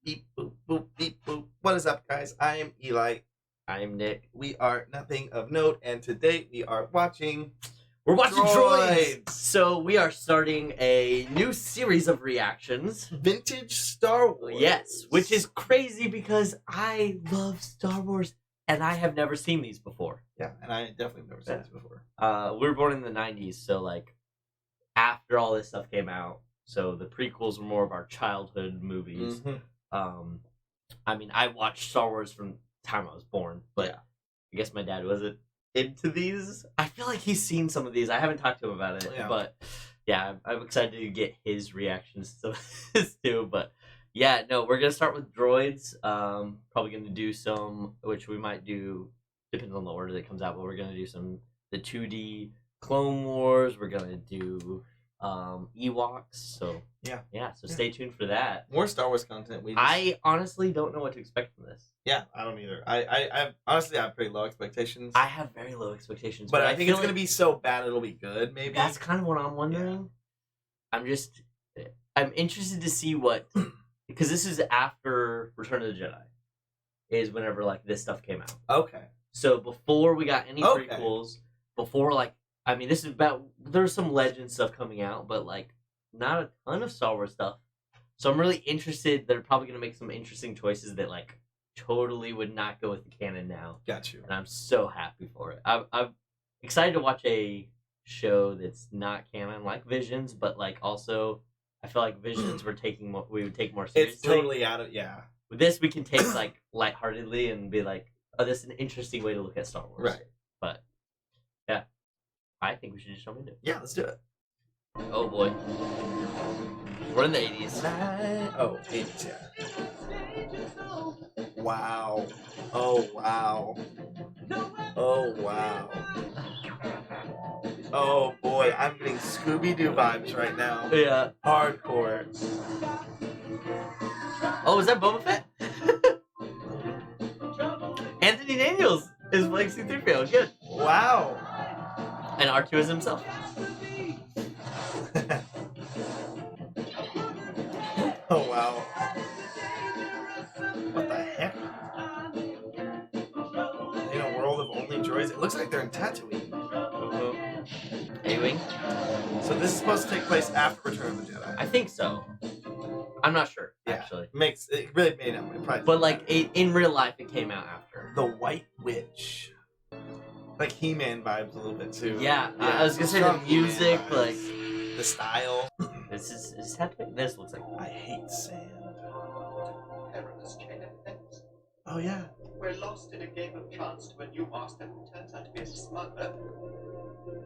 Beep, boop, boop, beep, boop. What is up, guys? I am Eli. I'm Nick. We are nothing of note, and today we are watching... We're watching Droids! So we are starting a new series of reactions. Vintage Star Wars. Yes, which is crazy because I love Star Wars, and I have never seen these before. Yeah, and I definitely have never seen this before. We were born in the 90s, so like after all this stuff came out, so the prequels were more of our childhood movies. Mm-hmm. I mean, I watched Star Wars from the time I was born, but yeah. I guess my dad wasn't into these. I feel like he's seen some of these. I haven't talked to him about it, but yeah, I'm excited to get his reactions to this too. But yeah, no, we're gonna start with Droids. Probably gonna do some, which we might do, depends on the order that comes out. But we're gonna do the 2D Clone Wars. We're gonna do Ewoks. So so stay tuned for that. More Star Wars content. I honestly don't know what to expect from this. Yeah, I don't either. I honestly have pretty low expectations. I have very low expectations, but I think it's gonna be so bad it'll be good. Maybe that's kind of what I'm wondering. Yeah. I'm interested to see what, because this is after Return of the Jedi, is whenever like this stuff came out. Okay. So before we got any prequels, before like. I mean, this is about... There's some legend stuff coming out, but, like, not a ton of Star Wars stuff. So I'm really interested. They're probably going to make some interesting choices that, like, totally would not go with the canon now. Got you. And I'm so happy for it. I'm excited to watch a show that's not canon, like Visions, but, like, also... I feel like Visions we would take more seriously. It's totally out of... Yeah. With this, we can take, like, lightheartedly and be like, oh, this is an interesting way to look at Star Wars. Right. But, yeah. I think we should just jump into it. Yeah, let's do it. Oh boy. We're in the 80s. Oh, 80s, yeah. Wow. Oh, wow. Oh, wow. Oh, boy. I'm getting Scooby-Doo vibes right now. Yeah. Hardcore. Oh, is that Boba Fett? Anthony Daniels is playing C-3PO. Good. Wow. And R2 is himself. Oh, wow. What the heck? In a world of only droids, it looks like they're in Tatooine. A-Wing? So this is supposed to take place after Return of the Jedi. I think so. I'm not sure, actually. It really made it. But, like, in real life, it came out after. The White Witch. Like He-Man vibes a little bit too. Yeah, I was gonna say the music, like the style. Is happening. This looks like. I hate sand. Oh yeah. We're lost in a game of chance to a new master who turns out to be a smuggler.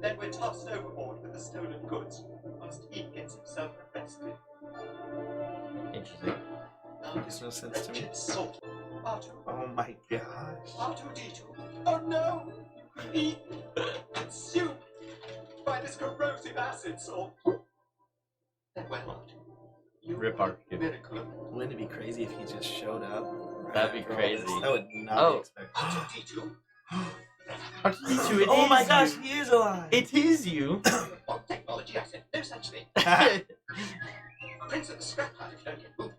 Then we're tossed overboard with the stolen goods, whilst he gets himself arrested. Interesting. Makes no sense to me. R2. Oh my gosh. R2D2. Oh no! Eaten, consumed by this corrosive acid salt. Then well, R2. You Rip R2. miracle. Wouldn't it be crazy if he just showed up? That'd be crazy. That would not be expected. R2D2. R2D2, it oh is my gosh, you. he is alive. It is you. What technology? I said no such thing. Prince of the scrap heart if you don't get moving.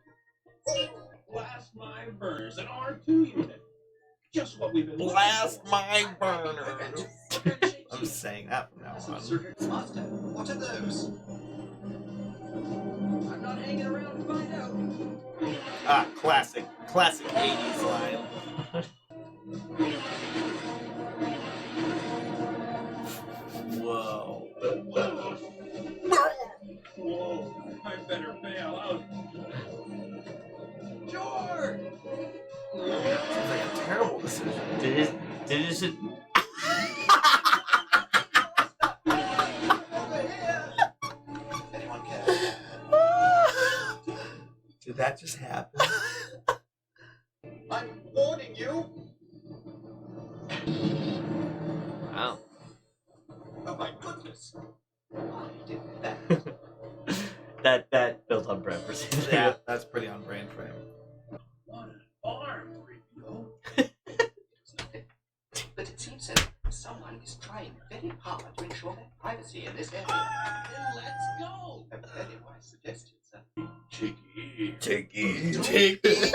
Blast my burners, an R2 unit. Just what we've been Blast looking for. my burners. I'm saying that from now on. Master, what are those? I'm not hanging around to find out. Ah, classic 80s line. Whoa. Whoa, I better bail out. George! Seems like a terrible decision. Did it Anyone care? Did that just happen? I'm warning you. Wow. Oh my goodness. Why did that? that built on brand for Yeah, that's pretty on brand for him. What an arm, Rio. But it seems that someone is trying very hard to ensure their privacy in this area. Then let's go. A very wise suggestion, sir. Cheeky. Tiggy.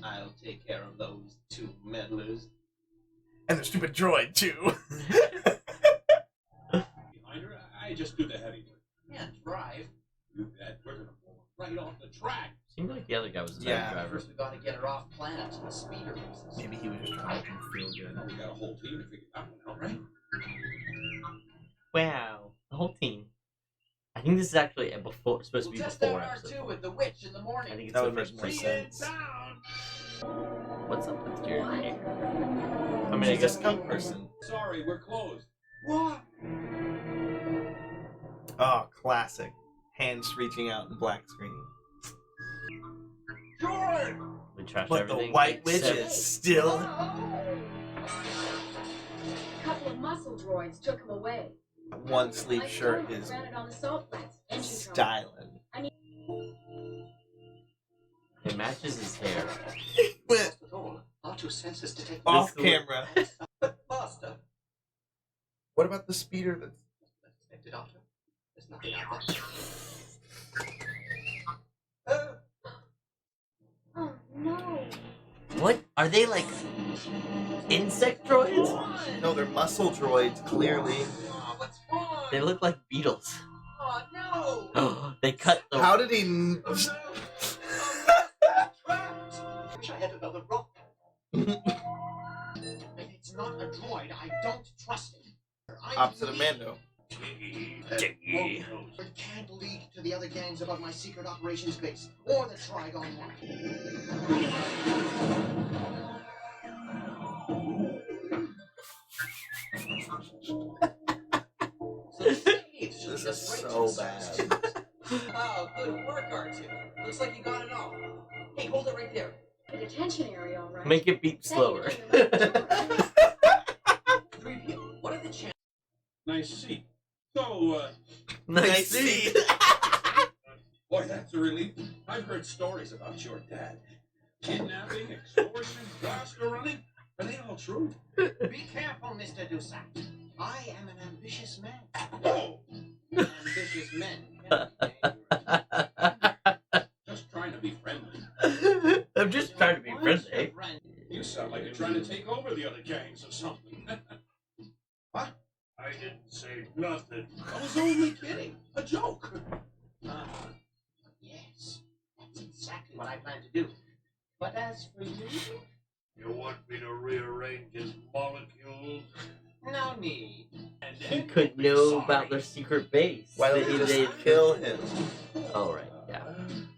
I'll take care of those two meddlers. And the stupid droid, too. Behind her, I just do the heavy work. Can't drive. You bet. We're gonna pull her right off the track. Seemed like the other guy was the Yeah. better driver. First, we gotta get her off planet to the speeder races. Maybe he was just trying to make him feel good. Well, we got a whole team to figure that one out, right? Wow, the whole team. I think this is actually supposed to We'll be test before out episode R2 4. with the witch in the morning. I think it's That the would make first more one. sense. What's up with your hair? I mean, I She's a guess skunk person. Sorry, we're closed. What? Oh, classic. Hands reaching out in black screen. George! we trashed But everything. the White Witch except- is still A couple of muscle droids took him away. one sleeve shirt is Ran it on the salt flats. Engine trouble. styling. It matches his hair. Went Not at all. R2 senses detect off This- camera. faster. What about the speeder that's Detected R2. There's nothing out there. Oh no. What? Are they like insect droids? no, they're muscle droids, clearly. Oh, what's wrong? They look like beetles. Oh, no! They cut the. How did he Trapped! Wish I had another rock. If it's not a droid, I don't trust it. opposite of Mando? Jiggy. It can't lead to the other gangs above my secret operations base, or the Trigon one. So Steve should This is just wait so till bad. Saturday. Oh, good work, R2. Looks like you got it all. Hey, hold it right there. The detention area, all right. Make it beep slower. Preview. What are the chances? Nice seat. So, Nice seat. boy, that's a relief. I've heard stories about your dad. Kidnapping, extortion, blaster running. Are they all true? Be careful, Mr. Dussac. I am an ambitious man. Oh! Ambitious men can be dangerous. Just trying to be friendly. I'm just trying to be friendly. You sound like you're trying to take over the other gangs or something. What? I didn't say nothing. I was only kidding. A joke. Yes, that's exactly what I plan to do. But as for you, You want me to rearrange his molecules? no need. And He could know about their secret base. Why don't you just kill him? Oh, right, yeah.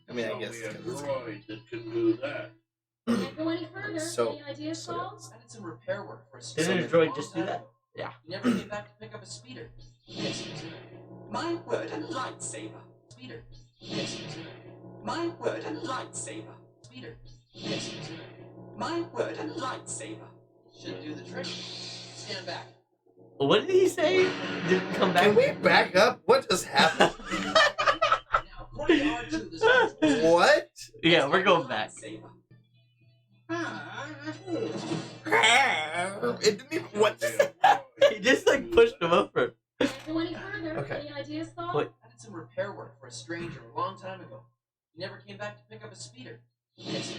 I mean, I Show guess. me a droid that can do that. Can't go any further. So- Any ideas, Saul? I did some repair work for a Didn't a speeder droid just do that? Yeah. He never came back to pick up a speeder. Yes, my word and lightsaber. Speeder. Yes, my word and lightsaber. Speeder. Yes, my word and lightsaber. Should do the trick. Stand back. What did he say? Didn't come back? Can we back up? What just happened? Now, according to R2, this is What? Yeah, we're going back. lightsaber. It didn't even. What? He just like pushed him over. Can't go any further. Okay. Any ideas, Saul? What? I did some repair work for a stranger a long time ago. He never came back to pick up a speeder. Yes,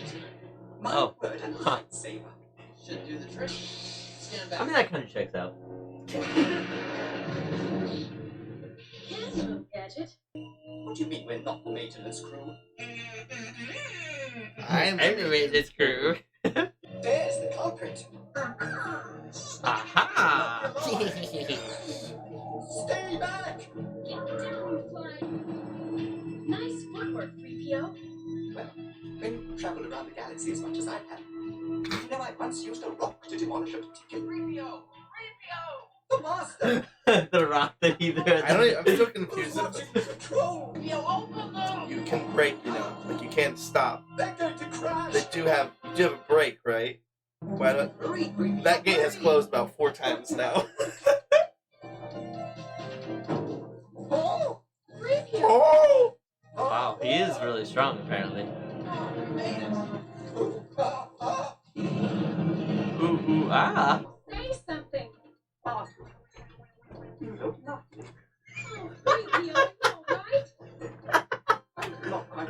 my Oh. word and Huh. lightsaber. Should do the trick. Stand back. I mean, that kind of checks out. Yes, little gadget. What do you mean we're not the maintenance crew? I'm Anyway, this crew. There's the culprit. Aha! Stay back! Get down, fly. Nice footwork, 3PO. Well, when you travel around the galaxy as much as I have, you know I once used a rock to demolish a particular... 3PO! 3PO! The master! The rock that he threw at I don't. the- I'm still confused. Who's watching control? 3PO, open them! You can break, you know, like you can't stop. They're going to crash! They do have. You do have a break, right? Why don't? Hurry, 3PO, That gate has hurry! closed about 4 times now. Oh! 3PO. Oh! Wow, he is really strong, apparently. Oh, we made it! Ah, ah. Ooh, ooh, ah! Say something. Ah. You look nothing. Oh, 3PO, you all right? I look like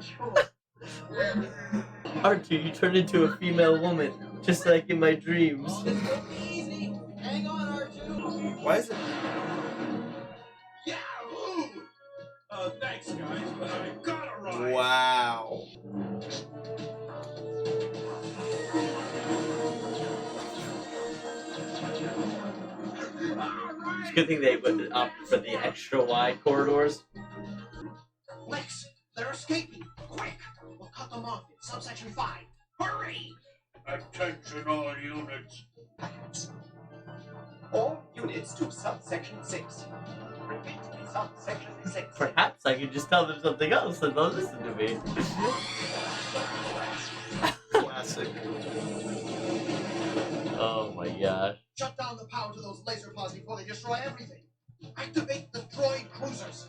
R2, you turned into a female woman, just like in my dreams. Easy. Hang on, R2. Why is it? Yahoo! Thanks, guys, but I gotta ride. Wow. It's a good thing they went up for the extra wide corridors. Lex, they're escaping. Quick! We'll cut them off in subsection 5. Hurry! Attention all units. Perhaps. All units to subsection 6. Repeat, subsection 6. Perhaps I could just tell them something else and they'll listen to me. Classic. Oh my gosh. Shut down the power to those laser pods before they destroy everything. Activate the droid cruisers.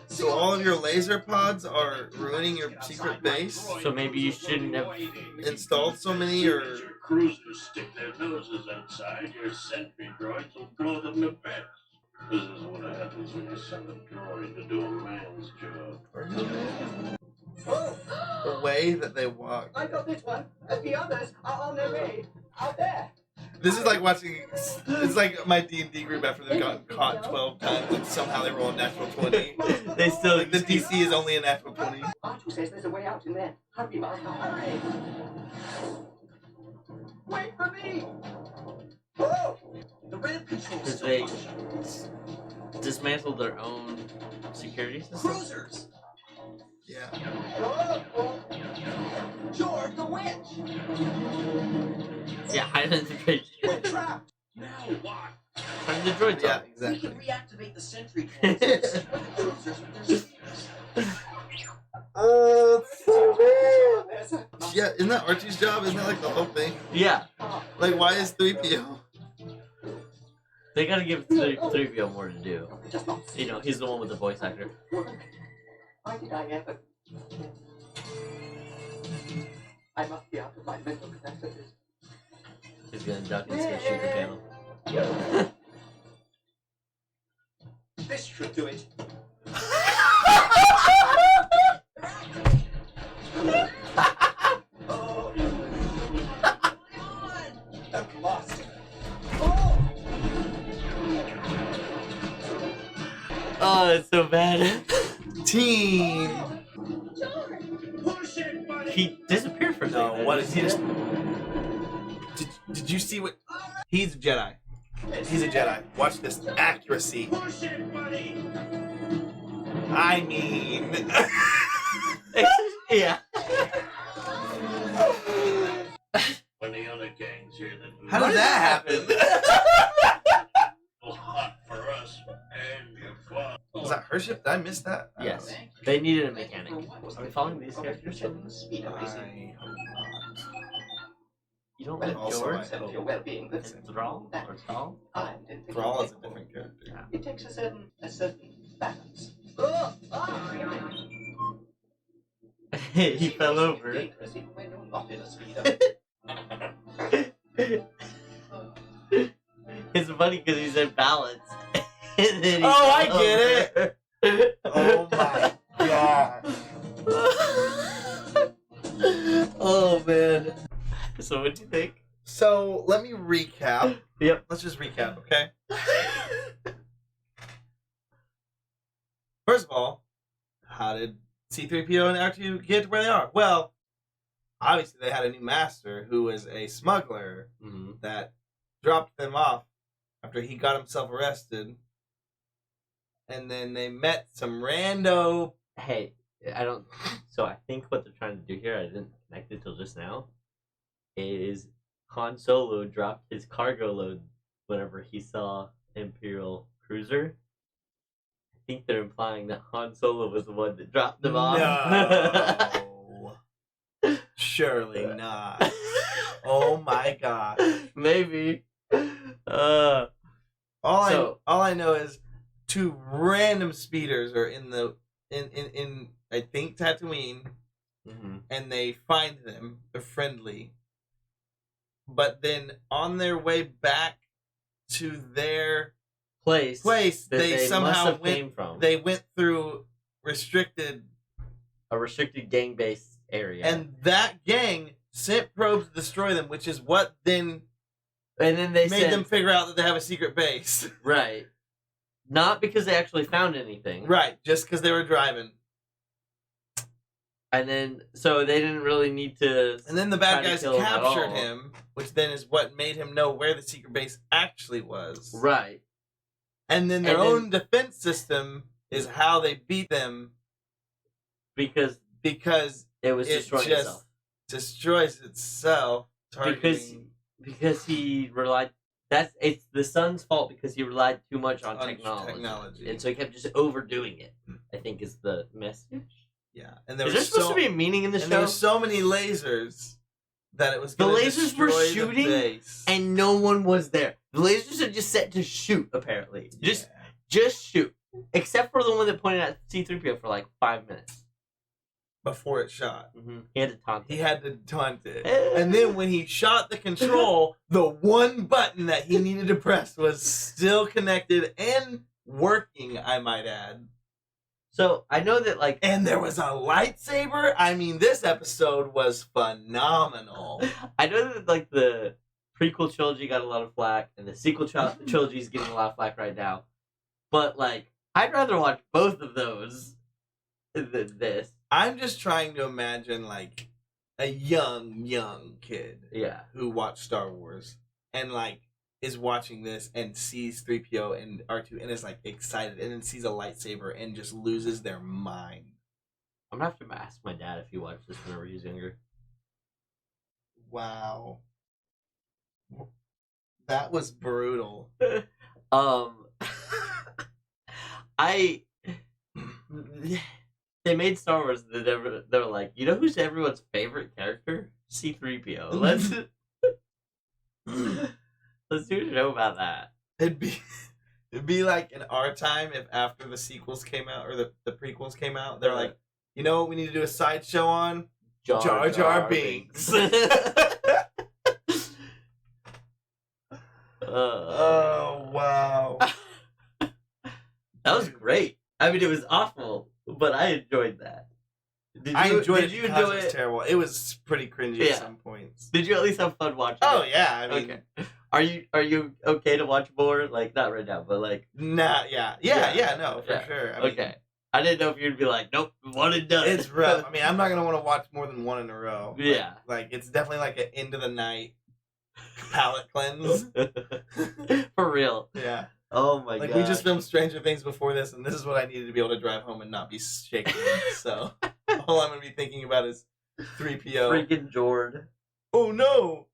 So all of your laser pods are ruining your secret base? So maybe you shouldn't have Installed so many, or... As your cruisers stick their noses outside, your sentry droids will blow them to bits. This is what happens when you send a droid to do a man's job. Oh, The way that they walk. I got this one. The others are on their way. Out there. This is like watching... It's like my D&D group after they've gotten caught 12 times and somehow they roll a natural 20. They still Like, the DC is only a natural 20. R2 says there's a way out in there. Hurry, Master, hurry! Wait for me! Oh! The ramp control Because still they functions. dismantled their own security system. Cruisers! Yeah. Oh! George, the witch! Yeah, Highland Bridge. We're trapped! Now what? Turn the droids Yeah, on. We exactly. can reactivate the sentry droids and destroy the cruisers with their speakers. There's a... Yeah, isn't that Archie's job? Isn't that like the whole thing? Yeah, Like, why is 3PO? they gotta give 3PO more to do. Just not You know, he's the one with the voice actor. work. Why did I ever? I must be out of my mental capacities. He's gonna duck and he's gonna shoot the panel. This should do it. Oh, I'm lost. Oh, Oh, it's so bad. Team! George! Push it, buddy! He disappeared for a No, second. what is he just... Did you see what... He's a Jedi. He's a Jedi. Watch this accuracy. Push it, buddy! I mean... Yeah. When the other gangs hear that How did that happen? hot for us and your fun. Was that her ship? Did I miss that? I don't Yes. know. They needed a mechanic. Are we following these characters? I hope not. You don't But like also George? I of your well-being. It's Thrall? Or Thrall? Thrall is a different character. It takes a certain balance. He fell over. Dangerous even when you're not in a speeder. It's funny because he's in balance. And then he Oh, I fell get over. Oh my god. Oh man. So what do you think? So, let me recap. Yep. Let's just recap, okay? First of all, how did C-3PO and R2 get to where they are? Well, obviously they had a new master who was a smuggler that dropped them off after he got himself arrested. And then they met some rando... Hey, I don't. So I think what they're trying to do here, I didn't connect it till just now, is Han Solo dropped his cargo load whenever he saw Imperial cruiser. I think they're implying that Han Solo was the one that dropped them off. No. Surely not. Oh my god. Maybe. All So- I know is two random speeders are in I think Tatooine, and they find them. They're friendly, but then on their way back to their Place that they somehow must have went. came from They went through restricted, a restricted gang based area. and that gang sent probes to destroy them, which is what then And then they made them figure out that they have a secret base. Right. Not because they actually found anything. Right, just because they were driving. And then, so they didn't really need to. And then the bad guys captured him, which then is what made him know where the secret base actually was. Right. And then their own defense system is how they beat them. Because it was destroying itself. Destroys itself. Because he relied. It's the sun's fault because he relied too much on technology. And so he kept just overdoing it, I think is the message. Yeah. And is there supposed to be a meaning in the show? There were so many lasers that it was the lasers were shooting and no one was there. The lasers are just set to shoot, apparently. Just shoot. Except for the one that pointed at C-3PO for like 5 minutes. Before it shot. Mm-hmm. He had to taunt it. And then when he shot the control, the one button that he needed to press was still connected and working, I might add. So, I know that, like... And there was a lightsaber? I mean, this episode was phenomenal. I know that, like, the prequel trilogy got a lot of flack, and the sequel trilogy is getting a lot of flack right now. But, like, I'd rather watch both of those than this. I'm just trying to imagine, like, a young kid. Yeah. Who watched Star Wars and, like, is watching this and sees 3PO and R2 and is, like, excited and then sees a lightsaber and just loses their mind. I'm gonna have to ask my dad if he watched this whenever he was younger. Wow. That was brutal. They made Star Wars. They were like, you know who's everyone's favorite character? C-3PO. Let's do a show about that. It'd be like in our time if after the sequels came out or the prequels came out, they're like, you know what we need to do a sideshow on? Jar Jar Binks. Oh wow. That was great. I mean, it was awful, but I enjoyed that. I enjoyed it because it was terrible. It was pretty cringy at some points. Did you at least have fun watching it? Oh, yeah. I mean... Okay. Are you okay to watch more? Like, not right now, but like... Nah, yeah, no, for sure. I mean, okay. I didn't know if you'd be like, nope, one and done. It's rough. I mean, I'm not going to want to watch more than one in a row. Yeah. Like it's definitely like an end of the night palate cleanse. For real. Yeah. Oh my god. Like we just filmed Stranger Things before this, and this is what I needed to be able to drive home and not be shaking. So all I'm gonna be thinking about is 3PO. Freaking Jord. Oh no.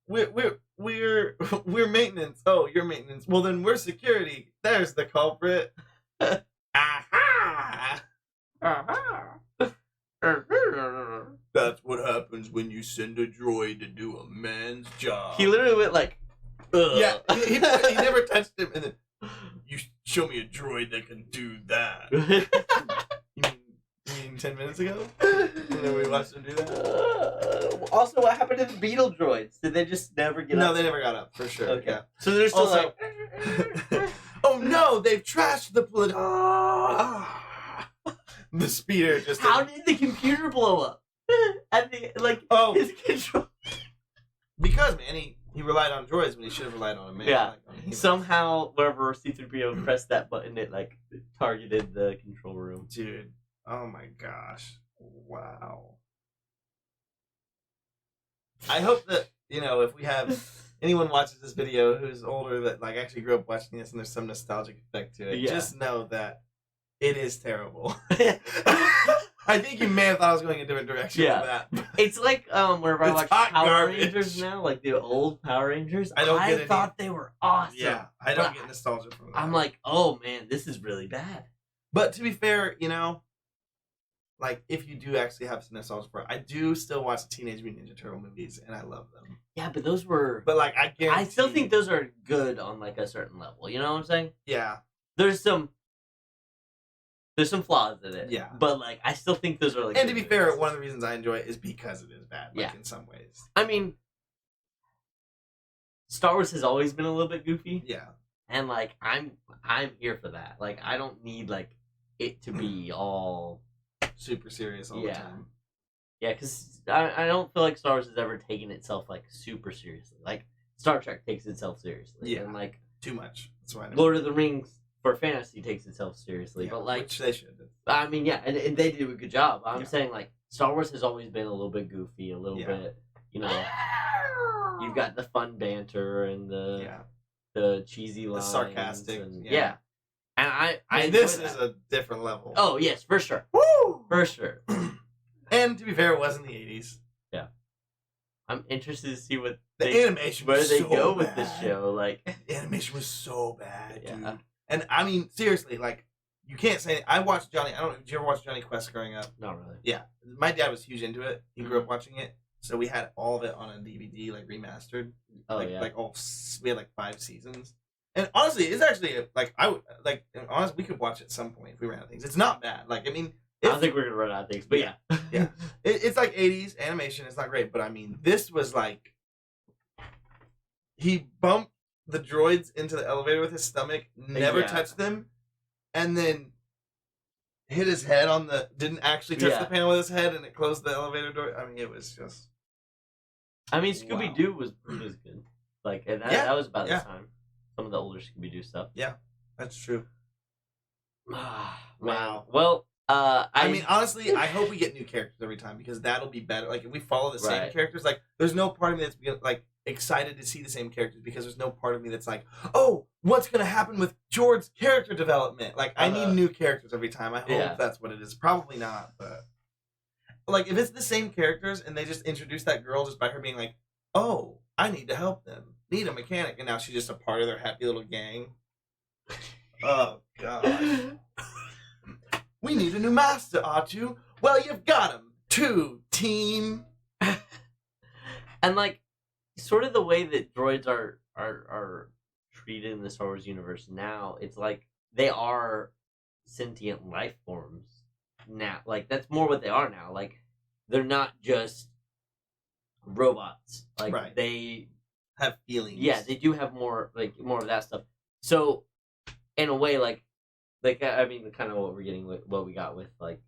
We're maintenance. Oh, you're maintenance. Well then we're security. There's the culprit. Aha! Aha! That's what happens when you send a droid to do a man's job. He literally went like, ugh. Yeah, he never touched him, and then you show me a droid that can do that. you mean 10 minutes ago? And then we watched him do that. Also, what happened to the Beetle droids? Did they just never get up? No, they never got up for sure. Okay, yeah. so they're still also, like, oh no, they've trashed the the speeder just. How did the computer blow up? At the his control. Because man, he relied on droids when he should have relied on a man. Yeah. Like, somehow, wherever C-3PO pressed that button, it like targeted the control room. Dude, oh my gosh, wow. I hope that if we have anyone watches this video who's older that like actually grew up watching this and there's some nostalgic effect to it, just know that it is terrible. I think you may have thought I was going a different direction with that. It's like whenever I watch Power garbage. Rangers now, like the old Power Rangers, I thought they were awesome. Yeah, I don't get nostalgia from that. I'm like, oh man, this is really bad. But to be fair, like if you do actually have some nostalgia for it, I do still watch the Teenage Mutant Ninja Turtle movies, and I love them. Yeah, but those were. But like, I guarantee. I still think those are good on like a certain level. You know what I'm saying? Yeah. There's some flaws in it. Yeah. But like, I still think those are like. And to be fair, one of the reasons I enjoy it is because it is bad. Like, in some ways. I mean, Star Wars has always been a little bit goofy. Yeah. And like, I'm here for that. Like, I don't need like it to be all super serious all the time. Yeah, because I don't feel like Star Wars has ever taken itself like super seriously. Like Star Trek takes itself seriously. Yeah. And like Too much. That's why. Lord of the Rings for fantasy takes itself seriously. Yeah, but like which they should. I mean, yeah, and they do a good job. I'm Yeah. saying like Star Wars has always been a little bit goofy, a little Yeah. bit, you know. You've got the fun banter and Yeah. the cheesy The lines, sarcastic. and, Yeah. And I I mean, this enjoy is that. a different level. Oh yes, for sure, Woo! for sure. And to be fair, it was in the 80s. I'm interested to see what The animation where was they so go with bad. this show. Like, The animation was so bad, dude. Yeah. And I mean, seriously, like, you can't say. I watched Johnny. I don't know. Did you ever watch Johnny Quest growing up? not really. Yeah, my dad was huge into it. He Mm-hmm. grew up watching it, so we had all of it on a DVD, like remastered. Oh like, yeah. we had like 5 seasons. And honestly, it's actually like I would like. Honestly, we could watch it at some point if we ran out of things. It's not bad. Like I mean, I don't think we're gonna run out of things, but yeah. Yeah. It's like 80s animation. It's not great, but I mean, this was like he bumped the droids into the elevator with his stomach, never Yeah. touched them, and then hit his head on the. Didn't actually touch Yeah. the panel with his head, and it closed the elevator door. I mean, it was just. I mean, Scooby Doo was good. Like, and that was about yeah. the time. Some of the older Scooby Doo stuff. That's true. Wow. Wow. Well, I mean, honestly, I hope we get new characters every time because that'll be better. Like if we follow the same Right. characters, like there's no part of me that's like excited to see the same characters because there's no part of me that's like, oh, what's gonna happen with George's character development? Like I need new characters every time. I hope that's what it is. Probably not, but like if it's the same characters and they just introduce that girl just by her being like, oh, I need to help them, need a mechanic, and now she's just a part of their happy little gang. Oh gosh. We need a new master, R2. Well, you've got him. 2, team. and like, sort of the way that droids are treated in the Star Wars universe now, it's like they are sentient life forms now. Like that's more what they are now. Like they're not just robots. Like Right. they Have feelings. Yeah, they do have more of that stuff. So, in a way, like I mean, kind of what we're getting with what we got with like,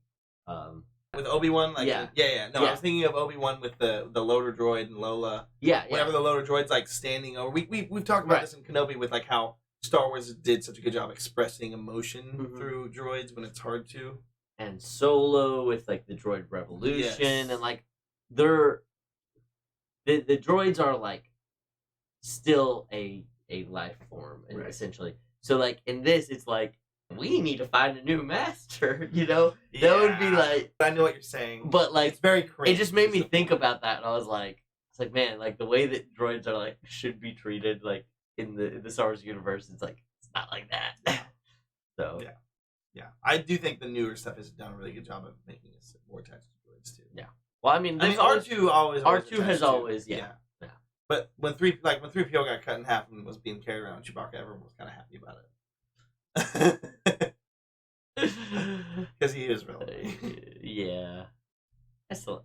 With Obi-Wan, like Yeah. No, I was thinking of Obi-Wan with the loader droid and Lola. yeah. Whenever the loader droid's like standing over, we've talked about Right. this in Kenobi with like how Star Wars did such a good job expressing emotion Mhm. through droids when it's hard to. And Solo with like the droid revolution, Yes. and like the droids are like still a life form, and Right. essentially. So like in this, it's like we need to find a new master. You know, that would be Yeah. like. I know what you're saying. But like, It's very cringe. it just made me is the think point. about that, and I was like, it's like, man, like the way that droids are like should be treated, like in the Star Wars universe, it's like it's not like that. So Yeah. Yeah, I do think the newer stuff has done a really good job of making us more attached to droids too. Yeah. Well, I mean, I mean, R2 always R2 has attached to- always, yeah. But when 3PO got cut in half and was being carried around Chewbacca, everyone was kind of happy about it. Because he is really. Yeah.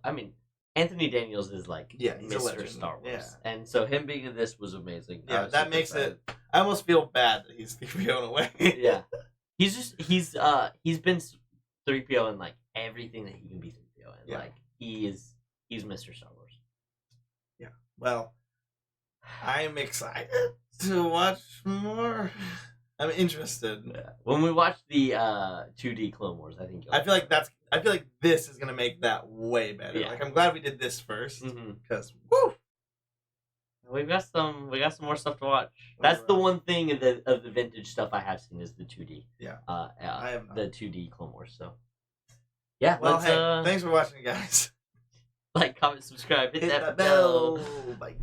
I mean, Anthony Daniels is like Yeah, he's a Mr. legend. Star Wars. Yeah. And so him being in this was amazing. I Yeah, was that super makes excited. it. I almost feel bad that he's 3PO in a way. Yeah. He's been 3PO in like everything that he can be 3PO in. Yeah. Like he's Mr. Star Wars. Well, I'm excited to watch more. I'm interested. Yeah. When we watch the 2D Clone Wars, I think I feel like this is gonna make that way better. Yeah. Like I'm glad we did this first Mhm. because woo. We got some more stuff to watch. That's the one thing of the vintage stuff I have seen is the 2D. Yeah. I have not. the 2D Clone Wars. So yeah, Well, let's hey, thanks for watching, guys. like, comment, subscribe, hit, Hit that that bell. bell. Bye.